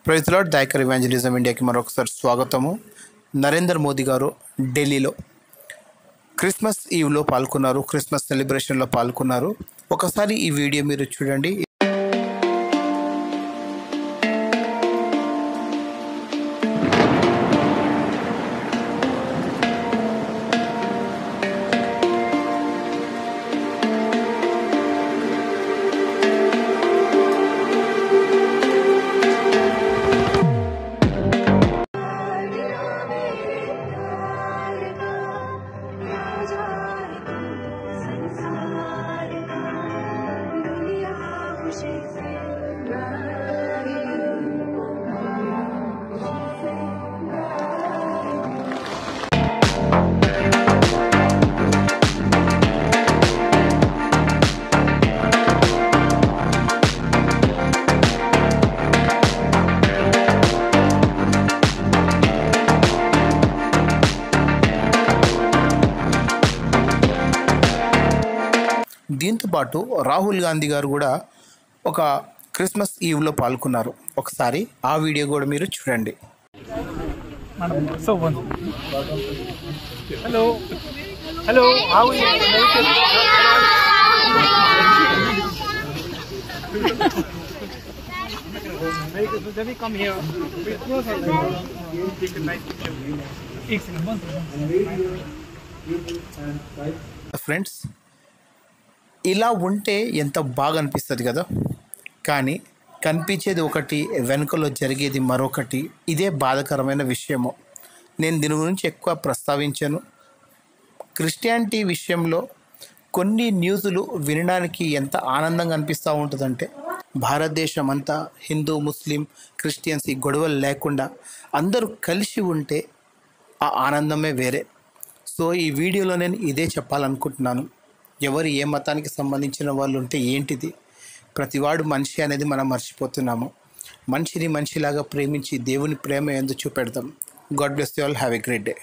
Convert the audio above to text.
Praise lord దైకర్ evangelism ఇండియాకి మరొకసారి స్వాగతము. నరేంద్ర మోదీ గారు ఢిల్లీలో క్రిస్మస్ ఈవ్లో పాల్గొన్నారు, క్రిస్మస్ సెలబ్రేషన్లో పాల్గొన్నారు. ఒకసారి ఈ వీడియో మీరు చూడండి. దీంతో పాటు రాహుల్ గాంధీ గారు కూడా ఒక క్రిస్మస్ ఈవ్లో పాల్గొన్నారు. ఒకసారి ఆ వీడియో కూడా మీరు చూడండి. హలో హలో ఫ్రెండ్స్, ఇలా ఉంటే ఎంత బాగా అనిపిస్తుంది కదా. కానీ కనిపించేది ఒకటి, వెనుకలో జరిగేది మరొకటి. ఇదే బాధాకరమైన విషయము. నేను దీని గురించి ఎక్కువ ప్రస్తావించాను. క్రిస్టియానిటీ విషయంలో కొన్ని న్యూస్లు వినడానికి ఎంత ఆనందంగా అనిపిస్తూ ఉంటుందంటే, భారతదేశం అంతా హిందూ, ముస్లిం, క్రిస్టియన్స్ ఈ గొడవలు లేకుండా అందరూ కలిసి ఉంటే ఆ ఆనందమే వేరే. సో ఈ వీడియోలో నేను ఇదే చెప్పాలనుకుంటున్నాను. ఎవరు ఏ మతానికి సంబంధించిన వాళ్ళు ఉంటే ఏంటిది, ప్రతివాడు మనిషి అనేది మనం మర్చిపోతున్నాము. మనిషిని మనిషిలాగా ప్రేమించి దేవుని ప్రేమ ఎందుకు చూపెడతాం. God bless you all. Have a great day.